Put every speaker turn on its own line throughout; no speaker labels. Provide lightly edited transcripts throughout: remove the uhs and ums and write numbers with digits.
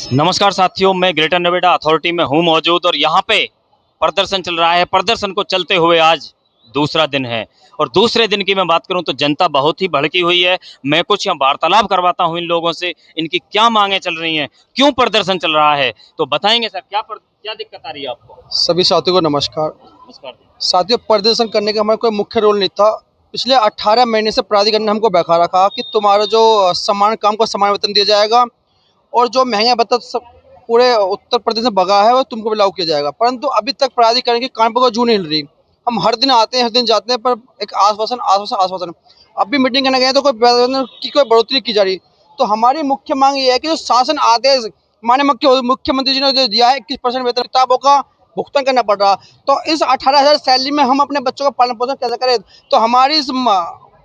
नमस्कार साथियों, मैं ग्रेटर नोएडा अथॉरिटी में हूं मौजूद और यहाँ पे प्रदर्शन चल रहा है। प्रदर्शन को चलते हुए आज दूसरा दिन है और दूसरे दिन की मैं बात करूं तो जनता बहुत ही भड़की हुई है। मैं कुछ यहाँ वार्तालाप करवाता हूं इन लोगों से, इनकी क्या मांगे चल रही हैं, क्यों प्रदर्शन चल रहा है, तो बताएंगे सर। क्या दिक्कत आ रही है आपको?
सभी साथियों को नमस्कार।
नमस्कार।
साथियों, प्रदर्शन करने का हमारा कोई मुख्य रोल नहीं था। पिछले 18 महीने से प्राधिकरण ने हमको बहका रखा कि तुम्हारा जो समान काम को समान वेतन दिया जाएगा और जो महंगा भत्ता सब पूरे उत्तर प्रदेश में भगा है वो तुमको भी लागू किया जाएगा। परंतु अभी तक प्राधिकरण के कान पर कोई जू नहीं हिल रही। हम हर दिन आते हैं, हर दिन जाते हैं, पर एक आश्वासन आश्वासन आश्वासन। अभी मीटिंग करने गए तो कोई वेतन की कोई बढ़ोतरी की जा रही। तो हमारी मुख्य मांग ये है कि जो शासन आदेश माननीय मुख्यमंत्री जी ने जो दिया है 21% वेतन किताबों का भुगतान करना पड़ रहा, तो इस 18,000 सैलरी में हम अपने बच्चों का पालन पोषण कैसे करें। तो हमारी इस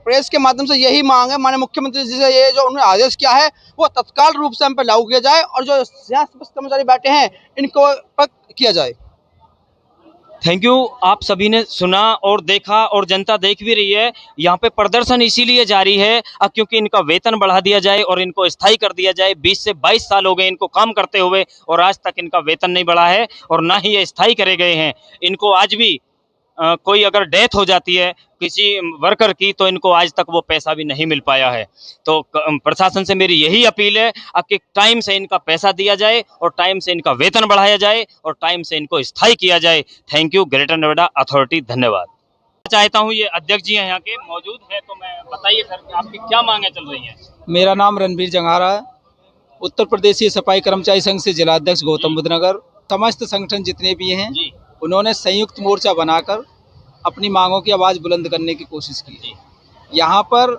प्रेस के माध्यम से यही मांग है माननीय मुख्यमंत्री जी से, ये जो उन्होंने आदेश किया है वो तत्काल रूप से हम पर लागू किया जाए और जो सियासी कर्मचारी बैठे हैं इनको पर किया जाए।
Thank you. आप सभी ने सुना और देखा और जनता देख भी रही है। यहाँ पे प्रदर्शन इसीलिए जारी है क्योंकि इनका वेतन बढ़ा दिया जाए और इनको स्थायी कर दिया जाए। 20 से 22 साल हो गए इनको काम करते हुए और आज तक इनका वेतन नहीं बढ़ा है और ना ही ये स्थायी करे गए हैं। इनको आज भी कोई अगर डेथ हो जाती है किसी वर्कर की तो इनको आज तक वो पैसा भी नहीं मिल पाया है। तो प्रशासन से मेरी यही अपील है कि टाइम से इनका पैसा दिया जाए और टाइम से इनका वेतन बढ़ाया जाए और टाइम से इनको स्थायी किया जाए। Thank you greater Noida authority, धन्यवाद। चाहता हूँ ये अध्यक्ष जी हैं यहाँ के मौजूद है, तो मैं बताइए सर आपकी क्या मांगे चल रही हैं?
मेरा नाम रणबीर जंघारा है। उत्तर प्रदेशीय सफाई कर्मचारी संघ से जिला अध्यक्ष गौतम बुद्ध नगर। समस्त संगठन जितने भी हैं
जी
उन्होंने संयुक्त मोर्चा बनाकर अपनी मांगों की आवाज़ बुलंद करने की कोशिश की है। यहाँ पर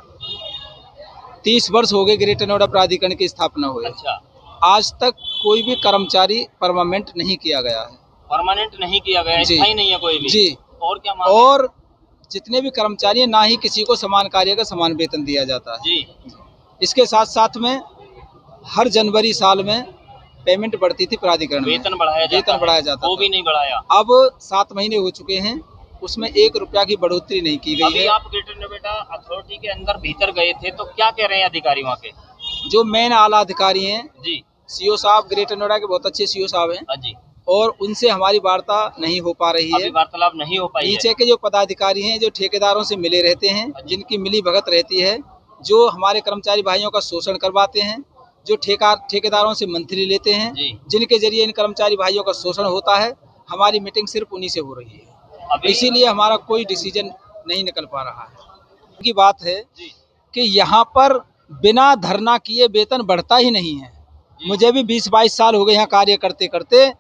30 वर्ष हो गए ग्रेटर नोएडा प्राधिकरण की स्थापना हुए।
अच्छा,
आज तक कोई भी कर्मचारी परमानेंट नहीं किया गया है।
परमानेंट नहीं किया गया,
जी।
स्थायी नहीं है कोई भी।
जी।
और क्या मांग है?
और जितने भी कर्मचारी हैं ना ही किसी को समान कार्य का समान वेतन दिया जाता है।
जी
इसके साथ साथ में हर जनवरी साल में पेमेंट बढ़ती थी प्राधिकरण में,
वेतन बढ़ाया जाता वो भी नहीं बढ़ाया।
अब 7 महीने हो चुके हैं, उसमें 1 रुपया की बढ़ोतरी नहीं की गई
अभी
है।
आप ग्रेटर नोएडा अथॉरिटी के अंदर भीतर गए थे तो क्या कह रहे हैं अधिकारी वहाँ के?
जो मेन आला अधिकारी हैं
जी
सीओ साहब, ग्रेटर नोएडा के बहुत अच्छे सीओ साहब हैं
जी,
और उनसे हमारी वार्ता नहीं हो पा रही
अभी
है।
वार्तालाप नहीं हो पाई है।
नीचे के जो पदाधिकारी हैं जो ठेकेदारों से मिले रहते हैं, जिनकी मिली भगत रहती है, जो हमारे कर्मचारी भाइयों का शोषण करवाते हैं, जो ठेकेदारों से मंथली लेते हैं,
जी।
जिनके जरिए इन कर्मचारी भाइयों का शोषण होता है, हमारी मीटिंग सिर्फ उन्हीं से हो रही है। इसीलिए हमारा कोई डिसीजन नहीं निकल पा रहा है। की बात है
जी
कि यहाँ पर बिना धरना किए वेतन बढ़ता ही नहीं है। मुझे भी 20-22 साल हो गए यहाँ कार्य करते करते।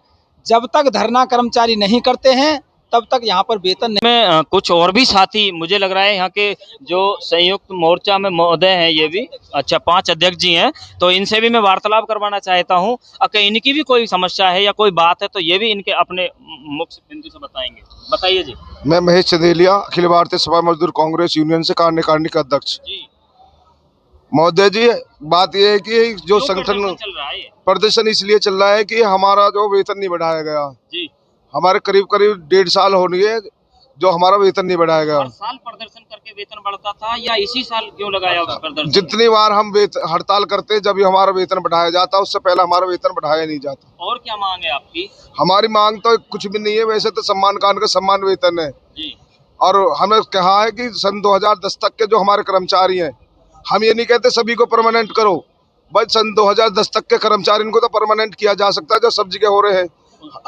जब तक धरना कर्मचारी नहीं करते हैं तब तक यहाँ पर वेतन नहीं।
में कुछ और भी साथी मुझे लग रहा है यहाँ के जो संयुक्त मोर्चा में महोदय हैं, ये भी अच्छा 5 अध्यक्ष जी हैं, तो इनसे भी मैं वार्तालाप करवाना चाहता हूँ। अगर इनकी भी कोई समस्या है या कोई बात है तो ये भी इनके अपने मुख्य बिंदु से बताएंगे। बताइए जी।
मैं महेश चंदेलिया, अखिल भारतीय सफाई मजदूर कांग्रेस यूनियन से कार्यकारिणी का अध्यक्ष।
जी
महोदय जी, बात यह है कि जो संगठन
चल रहा है ये?
प्रदर्शन इसलिए चल रहा है कि हमारा जो वेतन नहीं बढ़ाया गया।
जी,
हमारे करीब 1.5 साल हो गए जो हमारा वेतन नहीं बढ़ाया गया।
हर साल प्रदर्शन करके वेतन बढ़ता था या इसी साल क्यों लगाया प्रदर्शन?
जितनी बार हम हड़ताल करते जब भी हमारा वेतन बढ़ाया जाता, उससे पहले हमारा वेतन बढ़ाया नहीं जाता।
और क्या मांग है आपकी?
हमारी मांग तो कुछ भी नहीं है, वैसे तो सम्मान कान का सम्मान वेतन है
जी।
और हमें कहा है कि सन 2010 तक के जो हमारे कर्मचारी हैं, हम ये नहीं कहते सभी को परमानेंट करो, बस सन 2010 तक के कर्मचारी को तो परमानेंट किया जा सकता है। जो सब जगह हो रहे हैं,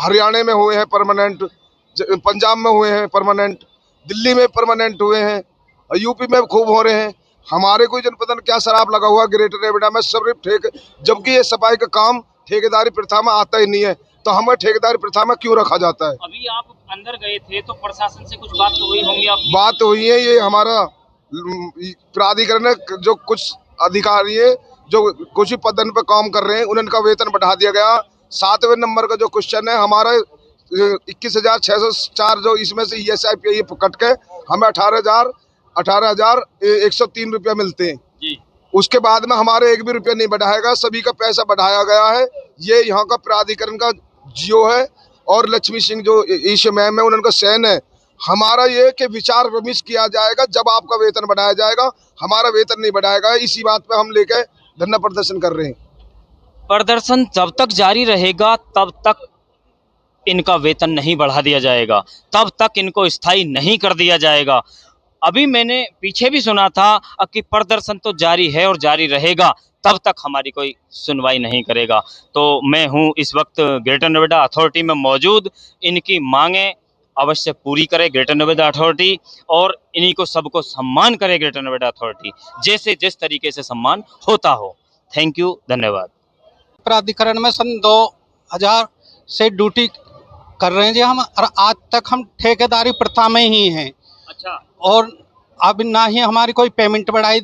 हरियाणा में हुए हैं परमानेंट, पंजाब में हुए हैं परमानेंट, दिल्ली में परमानेंट हुए हैं और यूपी में खूब हो रहे हैं। हमारे कोई जनपद में क्या शराब लगा हुआ ग्रेटर नोएडा में सिर्फ जबकि ये सफाई का काम ठेकेदारी प्रथा में आता ही नहीं है, तो हमें ठेकेदारी प्रथा में क्यों रखा जाता है?
अभी आप अंदर गए थे तो प्रशासन से कुछ बात तो हुई होंगी आपकी?
बात हुई है, ये हमारा प्राधिकरण है, जो कुछ अधिकारी है जो कुछ ही पदन पे काम कर रहे हैं उनका वेतन बढ़ा दिया गया। 7वें नंबर का जो क्वेश्चन है हमारा 21,604 जो इसमें से ESIP कट के हमें 18,103 रुपया मिलते हैं
जी।
उसके बाद में हमारे 1 भी रुपया नहीं बढ़ाएगा, सभी का पैसा बढ़ाया गया है। ये यहाँ का प्राधिकरण का जियो है और लक्ष्मी सिंह जो ईश मैम है उनका सैन है। हमारा ये कि विचार विमर्श किया जाएगा जब आपका वेतन बढ़ाया जाएगा, हमारा वेतन नहीं बढ़ाएगा। इसी बात पे हम लेके धरना प्रदर्शन कर रहे हैं।
प्रदर्शन जब तक जारी रहेगा तब तक इनका वेतन नहीं बढ़ा दिया जाएगा, तब तक इनको स्थायी नहीं कर दिया जाएगा। अभी मैंने पीछे भी सुना था कि प्रदर्शन तो जारी है और जारी रहेगा, तब तक हमारी कोई सुनवाई नहीं करेगा। तो मैं हूं इस वक्त ग्रेटर नोएडा अथॉरिटी में मौजूद। इनकी मांगें अवश्य पूरी करे ग्रेटर नोएडा अथॉरिटी, और इन्हीं को सबको सम्मान करे ग्रेटर नोएडा अथॉरिटी, जैसे जिस तरीके से सम्मान होता हो। थैंक यू, धन्यवाद।
प्राधिकरण में सन 2000 से ड्यूटी कर रहे हैं जी हम, और आज तक हम ठेकेदारी प्रथा में ही हैं।
अच्छा,
और अब ना ही हमारी कोई पेमेंट बढ़ाई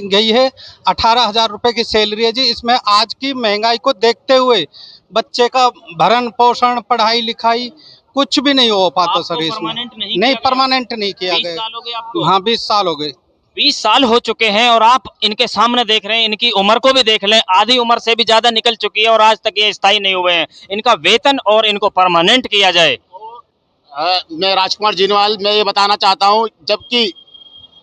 गई है। 18,000 रुपये की सैलरी है जी। इसमें आज की महंगाई को देखते हुए बच्चे का भरण पोषण, पढ़ाई लिखाई कुछ भी नहीं हो पाता सर इसमें।
परमानेंट नहीं
नहीं,
किया गया?
परमानेंट नहीं किया
20
गया।
साल हो गए आपको?
हाँ, 20 साल हो गए।
20 साल हो चुके हैं और आप इनके सामने देख रहे हैं, इनकी उम्र को भी देख लें, आधी उम्र से भी ज्यादा निकल चुकी है और आज तक ये स्थायी नहीं हुए हैं। इनका वेतन और इनको परमानेंट किया जाए।
मैं राजकुमार जीनवाल, मैं ये बताना चाहता हूँ, जबकि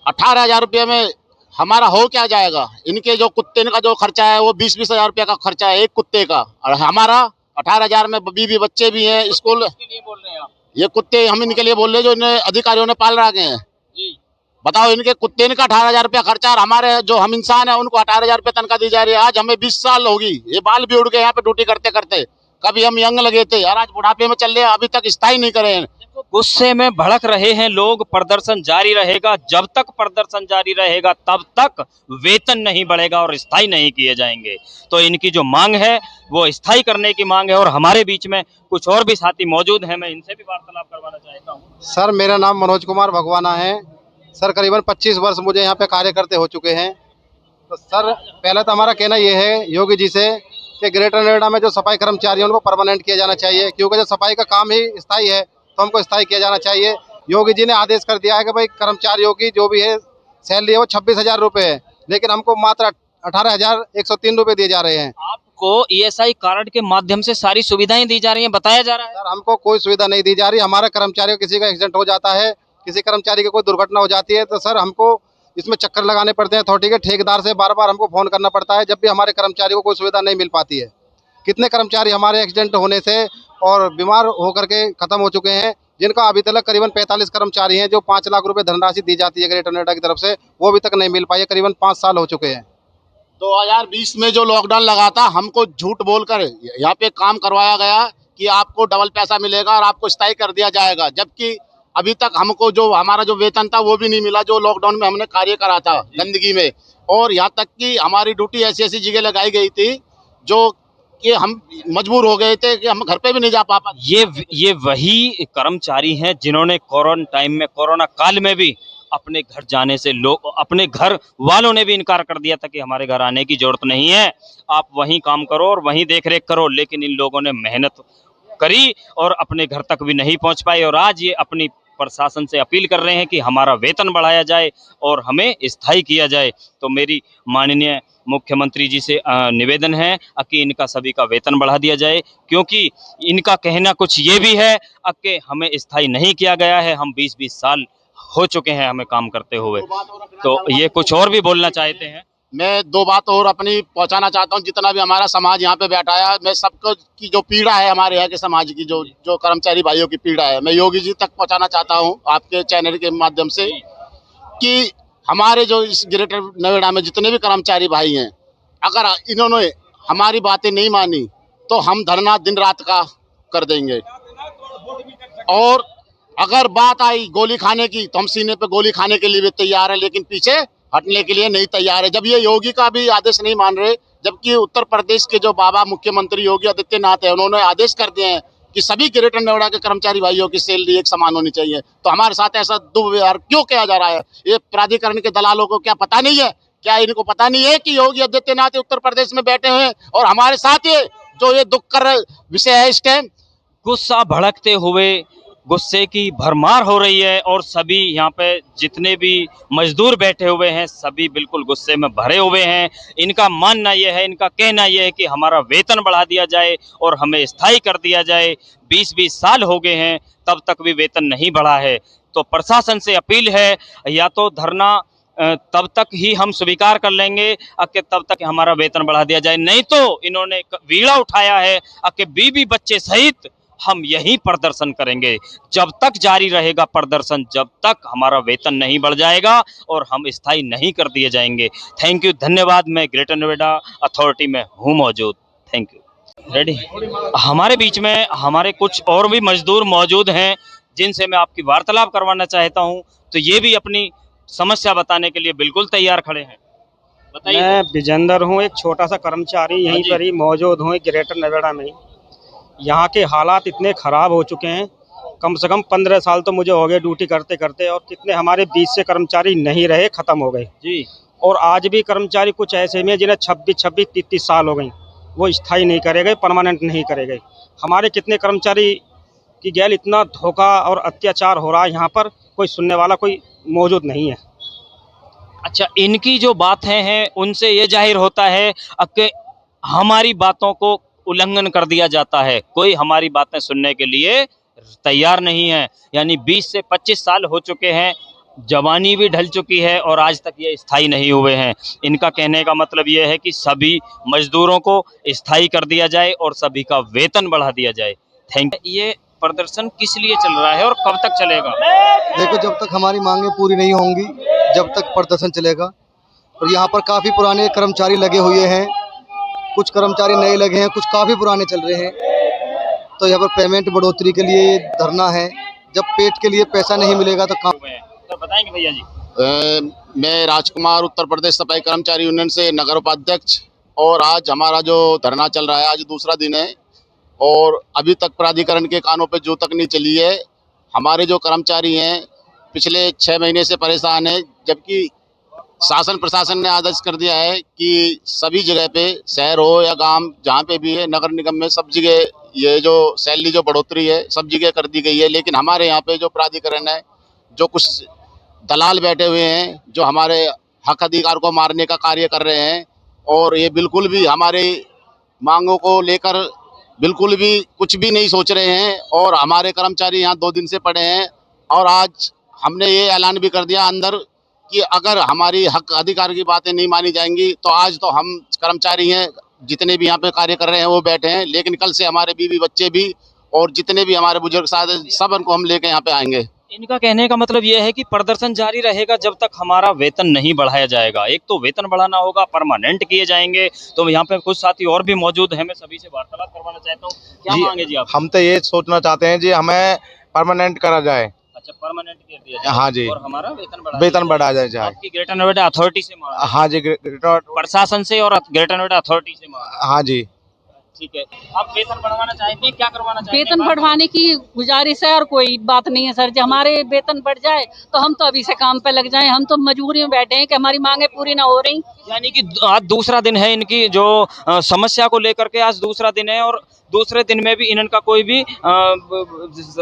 18,000 रुपये में हमारा हो क्या जाएगा। इनके जो कुत्ते का जो खर्चा है वो 20-20 हजार रुपये का खर्चा है एक कुत्ते का, और हमारा 18,000 में बीवी बच्चे भी हैं, स्कूल।
बोल रहे हैं आप?
ये कुत्ते हम इनके लिए बोल रहे हैं जो इन्हें अधिकारियों ने पाल रखे हैं।
जी।
बताओ, इनके कुत्ते का 18,000 रुपया खर्चा, और हमारे जो हम इंसान है उनको 18,000 रुपये तनख्वाह दी जा रही है। आज हमें 20 साल होगी, ये बाल भी उड़ गए यहाँ पे ड्यूटी करते करते। कभी हम यंग लगे थे और आज बुढ़ापे में चल रहे हैं, अभी तक स्थायी नहीं करे हैं।
गुस्से में भड़क रहे हैं लोग। प्रदर्शन जारी रहेगा, जब तक प्रदर्शन जारी रहेगा तब तक वेतन नहीं बढ़ेगा और स्थायी नहीं किए जाएंगे। तो इनकी जो मांग है वो स्थायी करने की मांग है। और हमारे बीच में कुछ और भी साथी मौजूद हैं, मैं इनसे भी वार्तालाप करवाना चाहता हूँ।
सर, मेरा नाम मनोज कुमार भगवाना है। सर, करीबन 25 वर्ष मुझे यहाँ पे कार्य करते हो चुके हैं। तो सर, पहले तो हमारा कहना ये है योगी जी से कि ग्रेटर नोएडा में जो सफाई कर्मचारी हैं उनको परमानेंट किया जाना चाहिए, क्योंकि जो सफाई का काम ही स्थायी है तो हमको स्थायी किया जाना चाहिए। योगी जी ने आदेश कर दिया है कि भाई कर्मचारियों की जो भी है सैलरी है वो 26,000 रुपये है, लेकिन हमको मात्र 18,103 रुपये दिए जा रहे हैं।
आपको ईएसआई कार्ड के माध्यम से सारी सुविधाएं दी जा रही हैं, बताया जा रहा है।
सर, हमको कोई सुविधा नहीं दी जा रही। हमारे कर्मचारियों को किसी का एक्सीडेंट हो जाता है, किसी कर्मचारी की कोई दुर्घटना हो जाती है, तो सर हमको इसमें चक्कर लगाने पड़ते हैं अथॉरिटी के। ठेकेदार से बार बार हमको फ़ोन करना पड़ता है, जब भी हमारे कर्मचारियों को कोई सुविधा नहीं मिल पाती है। कितने कर्मचारी हमारे एक्सीडेंट होने से और बीमार होकर के ख़त्म हो चुके हैं, जिनका अभी तक करीबन 45 कर्मचारी हैं जो 5 लाख रुपए धनराशि दी जाती है ग्रेटर नोएडा की तरफ से, वो अभी तक नहीं मिल पाई है। करीबन 5 साल हो चुके हैं।
2020 में जो लॉकडाउन लगा था, हमको झूठ बोलकर यहाँ पे काम करवाया गया कि आपको डबल पैसा मिलेगा और आपको स्थायी कर दिया जाएगा, जबकि अभी तक हमको जो हमारा जो वेतन था वो भी नहीं मिला जो लॉकडाउन में हमने कार्य करा था गंदगी में। और यहाँ तक कि हमारी ड्यूटी ऐसी ऐसी जगह लगाई गई थी जो कि हम मजबूर हो गए थे कि हम घर पे भी नहीं जा पाते।
ये वही कर्मचारी हैं जिन्होंने कोरोना टाइम में, कोरोना काल में भी अपने घर जाने से, लोग अपने घर वालों ने भी इनकार कर दिया था कि हमारे घर आने की जरूरत नहीं है, आप वहीं काम करो और वहीं देख रेख करो। लेकिन इन लोगों ने मेहनत करी और अपने घर तक भी नहीं पहुंच पाए, और आज ये अपनी प्रशासन से अपील कर रहे हैं कि हमारा वेतन बढ़ाया जाए और हमें स्थायी किया जाए। तो मेरी माननीय मुख्यमंत्री जी से निवेदन है कि इनका सभी का वेतन बढ़ा दिया जाए, क्योंकि इनका कहना कुछ ये भी है कि हमें स्थायी नहीं किया गया है, हम 20-20 साल हो चुके हैं हमें काम करते हुए। तो ये कुछ और भी बोलना चाहते हैं।
मैं 2 बात और अपनी पहुंचाना चाहता हूं। जितना भी हमारा समाज यहाँ पे बैठा है, मैं सबको की जो पीड़ा है हमारे यहाँ के समाज की, जो कर्मचारी भाइयों की पीड़ा है, मैं योगी जी तक पहुंचाना चाहता हूं आपके चैनल के माध्यम से, कि हमारे जो इस ग्रेटर नोएडा में जितने भी कर्मचारी भाई हैं, अगर इन्होंने हमारी बातें नहीं मानी तो हम धरना दिन रात का कर देंगे। और अगर बात आई गोली खाने की तो हम सीने पे गोली खाने के लिए भी तैयार है, लेकिन पीछे हटने के लिए नहीं तैयार है। जब ये योगी का भी आदेश नहीं मान रहे, जबकि उत्तर प्रदेश के जो बाबा मुख्यमंत्री योगी आदित्यनाथ है, उन्होंने आदेश कर दिए हैं कि सभी ग्रेटर नोएडा के कर्मचारी भाइयों की सैलरी एक समान होनी चाहिए, तो हमारे साथ ऐसा दुर्व्यवहार क्यों किया जा रहा है? ये प्राधिकरण के दलालों को क्या पता नहीं है? क्या इनको पता नहीं है कि योगी आदित्यनाथ उत्तर प्रदेश में बैठे हुए हैं और हमारे साथ ये जो ये दुख कर विषय है इस टाइम?
गुस्सा भड़कते हुए, गुस्से की भरमार हो रही है और सभी यहाँ पे जितने भी मजदूर बैठे हुए हैं सभी बिल्कुल गुस्से में भरे हुए हैं। इनका मानना यह है, इनका कहना यह है कि हमारा वेतन बढ़ा दिया जाए और हमें स्थायी कर दिया जाए। 20-20 साल हो गए हैं तब तक भी वेतन नहीं बढ़ा है। तो प्रशासन से अपील है, या तो धरना तब तक ही हम स्वीकार कर लेंगे कि तब तक हमारा वेतन बढ़ा दिया जाए, नहीं तो इन्होंने बीड़ा उठाया है कि बीवी बच्चे सहित हम यही प्रदर्शन करेंगे। जब तक जारी रहेगा प्रदर्शन, जब तक हमारा वेतन नहीं बढ़ जाएगा और हम स्थायी नहीं कर दिए जाएंगे। थैंक यू, धन्यवाद। मैं ग्रेटर नोएडा अथॉरिटी में हूँ मौजूद। Thank you. रेडी। हमारे बीच में हमारे कुछ और भी मजदूर मौजूद हैं जिनसे मैं आपकी वार्तालाप करवाना चाहता हूँ, तो ये भी अपनी समस्या बताने के लिए बिल्कुल तैयार खड़े हैं। बताइए।
मैं विजेंदर हूँ, एक छोटा सा कर्मचारी यहीं पर ही मौजूद हूँ ग्रेटर नोएडा में। यहाँ के हालात इतने ख़राब हो चुके हैं, कम से कम 15 साल तो मुझे हो गए ड्यूटी करते करते, और कितने हमारे बीच से कर्मचारी नहीं रहे, ख़त्म हो गए
जी।
और आज भी कर्मचारी कुछ ऐसे में जिन्हें 26 30 साल हो गई, वो स्थायी नहीं करे गए, परमानेंट नहीं करे गए। हमारे कितने कर्मचारी की गैल इतना धोखा और अत्याचार हो रहा है, यहाँ पर कोई सुनने वाला कोई मौजूद नहीं है।
अच्छा, इनकी जो बातें हैं उनसे ये जाहिर होता है कि हमारी बातों को उल्लंघन कर दिया जाता है, कोई हमारी बातें सुनने के लिए तैयार नहीं है। यानी 20 से 25 साल हो चुके हैं, जवानी भी ढल चुकी है और आज तक ये स्थायी नहीं हुए हैं। इनका कहने का मतलब ये है कि सभी मजदूरों को स्थायी कर दिया जाए और सभी का वेतन बढ़ा दिया जाए। Thank you. ये प्रदर्शन किस लिए चल रहा है और कब तक चलेगा?
देखो, जब तक हमारी मांगें पूरी नहीं होंगी, जब तक प्रदर्शन चलेगा। और यहाँ पर काफ़ी पुराने कर्मचारी लगे हुए हैं, कुछ कर्मचारी नए लगे हैं, कुछ काफ़ी पुराने चल रहे हैं। तो यहाँ पर पेमेंट बढ़ोतरी के लिए धरना है। जब पेट के लिए पैसा नहीं मिलेगा तो काम।
तो बताएंगे भैया जी।
मैं राजकुमार, उत्तर प्रदेश सफाई कर्मचारी यूनियन से नगर उपाध्यक्ष। और आज हमारा जो धरना चल रहा है, आज दूसरा दिन है और अभी तक प्राधिकरण के कानों पे जो तक नहीं चली है। हमारे जो कर्मचारी हैं पिछले 6 महीने से परेशान हैं, जबकि शासन प्रशासन ने आदेश कर दिया है कि सभी जगह पे, शहर हो या गांव, जहाँ पे भी है, नगर निगम में सब जगह ये जो सैलरी जो बढ़ोतरी है सब जगह कर दी गई है। लेकिन हमारे यहाँ पे जो प्राधिकरण है, जो कुछ दलाल बैठे हुए हैं जो हमारे हक अधिकार को मारने का कार्य कर रहे हैं और ये बिल्कुल भी हमारे मांगों को लेकर बिल्कुल भी कुछ भी नहीं सोच रहे हैं। और हमारे कर्मचारी यहाँ 2 दिन से पड़े हैं और आज हमने ये ऐलान भी कर दिया अंदर कि अगर हमारी हक अधिकार की बातें नहीं मानी जाएंगी तो आज तो हम कर्मचारी हैं जितने भी यहाँ पे कार्य कर रहे हैं वो बैठे हैं, लेकिन कल से हमारे बीवी बच्चे भी और जितने भी हमारे बुजुर्ग साथ हैं सब उनको हम लेके यहाँ पे आएंगे।
इनका कहने का मतलब यह है कि प्रदर्शन जारी रहेगा जब तक हमारा वेतन नहीं बढ़ाया जाएगा। एक तो वेतन बढ़ाना होगा, परमानेंट किए जाएंगे। तो यहाँ पे कुछ साथी और भी मौजूद हैं, मैं सभी से वार्तालाप करवाना चाहता हूँ। क्या मांगे जी आप?
हम तो ये सोचना चाहते हैं जी, हमें परमानेंट करा जाए।
अच्छा, परमानेंट कर दिया जाए।
हाँ जी,
और हमारा
वेतन बढ़ा जाए।
आपकी ग्रेटर नोएडा अथॉरिटी से मांग?
हाँ जी,
प्रशासन से और ग्रेटर नोएडा अथॉरिटी से मांग?
हाँ जी।
ठीक है। आप वेतन बढ़वाना चाहते हैं, क्या करवाना चाहते हैं?
वेतन बढ़वाने की गुजारिश है और कोई बात नहीं है सर जी। हमारे वेतन बढ़ जाए तो हम तो अभी से काम पे लग जाएं। हम तो मजबूरी में बैठे हैं कि हमारी मांगे पूरी ना हो रही।
यानी कि आज दूसरा दिन है इनकी जो समस्या को लेकर के, आज दूसरा दिन है और दूसरे दिन में भी इनका कोई भी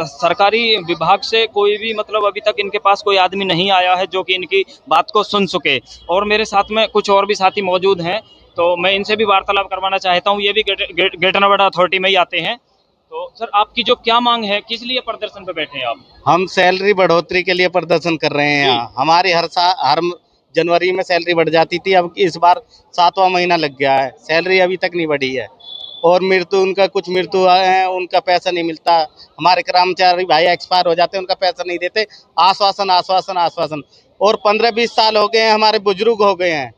सरकारी विभाग से कोई भी मतलब अभी तक इनके पास कोई आदमी नहीं आया है जो कि इनकी बात को सुन सके। और मेरे साथ में कुछ और भी साथी मौजूद हैं, तो मैं इनसे भी वार्तालाप करवाना चाहता हूँ। ये भी ग्रेटर नोएडा अथॉरिटी में ही आते हैं। तो सर, आपकी जो क्या मांग है, किस लिए प्रदर्शन पे बैठे हैं आप?
हम सैलरी बढ़ोतरी के लिए प्रदर्शन कर रहे हैं यहाँ। हमारी हर जनवरी में सैलरी बढ़ जाती थी, अब इस बार 7वां महीना लग गया है, सैलरी अभी तक नहीं बढ़ी है। और कुछ मृत्यु है, उनका पैसा नहीं मिलता। हमारे कर्मचारी भाई एक्सपायर हो जाते हैं, उनका पैसा नहीं देते। आश्वासन आश्वासन आश्वासन। और 15-20 साल हो गए हैं, हमारे बुजुर्ग हो गए हैं,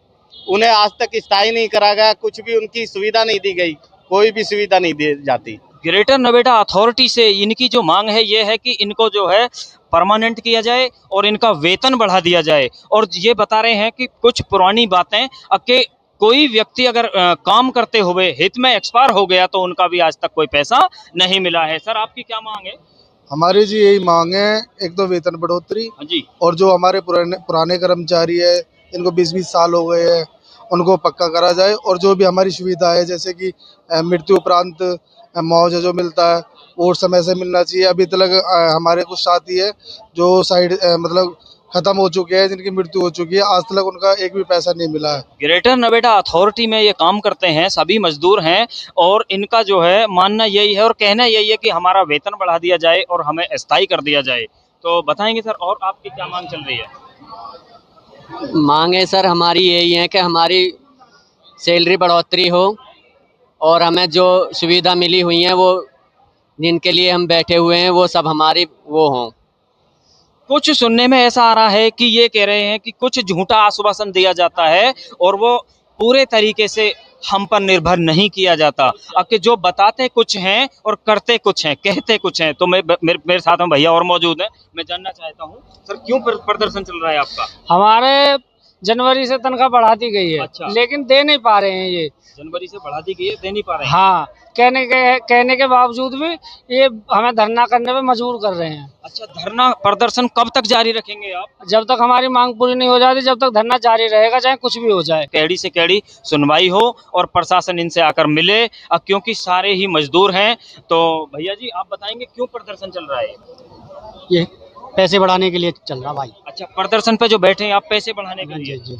उन्हें आज तक स्थायी नहीं करा गया, कुछ भी उनकी सुविधा नहीं दी गई, कोई भी सुविधा नहीं दी जाती।
ग्रेटर नोएडा अथॉरिटी से इनकी जो मांग है ये है कि इनको जो है परमानेंट किया जाए और इनका वेतन बढ़ा दिया जाए। और ये बता रहे हैं कि कुछ पुरानी बातें कि कोई व्यक्ति अगर काम करते हुए हित में एक्सपायर हो गया तो उनका भी आज तक कोई पैसा नहीं मिला है। सर, आपकी क्या मांग है?
हमारी जी यही मांग है, एक तो वेतन बढ़ोतरी
जी,
और जो हमारे पुराने कर्मचारी है इनको 20-20 साल हो गए हैं उनको पक्का करा जाए। और जो भी हमारी सुविधा है जैसे कि मृत्यु उपरांत मुआवजा जो मिलता है वो समय से मिलना चाहिए। अभी तक हमारे कुछ साथी है जो मतलब खत्म हो चुके हैं, जिनकी मृत्यु हो चुकी है, आज तक उनका एक भी पैसा नहीं मिला है।
ग्रेटर नोएडा अथॉरिटी में ये काम करते हैं, सभी मजदूर हैं और इनका जो है मानना यही है और कहना यही है कि हमारा वेतन बढ़ा दिया जाए और हमें स्थायी कर दिया जाए। तो बताएंगे सर, और आपकी क्या मांग चल रही है?
मांगे सर हमारी यही है कि हमारी सैलरी बढ़ोतरी हो और हमें जो सुविधा मिली हुई है वो जिनके लिए हम बैठे हुए हैं वो सब हमारी वो हों।
कुछ सुनने में ऐसा आ रहा है कि ये कह रहे हैं कि कुछ झूठा आश्वासन दिया जाता है और वो पूरे तरीके से हम पर निर्भर नहीं किया जाता, अब कि जो बताते कुछ हैं और करते कुछ हैं, कहते कुछ हैं। तो मेरे साथ में भैया और मौजूद हैं, मैं जानना चाहता हूँ सर क्यों प्रदर्शन चल रहा है आपका?
हमारे जनवरी से तनख्वाह बढ़ा दी गई है।
अच्छा।
लेकिन दे नहीं पा रहे हैं ये।
जनवरी से बढ़ा दी गई है, दे नहीं पा रहे हैं।
हाँ, कहने के बावजूद भी ये हमें धरना करने पे मजबूर कर रहे हैं।
अच्छा, धरना प्रदर्शन कब तक जारी रखेंगे आप?
जब तक हमारी मांग पूरी नहीं हो जाती जब तक धरना जारी रहेगा, चाहे कुछ भी हो जाए।
कैड़ी से कैड़ी सुनवाई हो और प्रशासन इनसे आकर मिले, क्योंकि सारे ही मजदूर हैं। तो भैया जी आप बताएंगे क्यों प्रदर्शन चल रहा है?
ये पैसे बढ़ाने के लिए चल रहा भाई।
अच्छा, प्रदर्शन पे जो बैठे हैं आप पैसे बढ़ाने के लिए?
जी।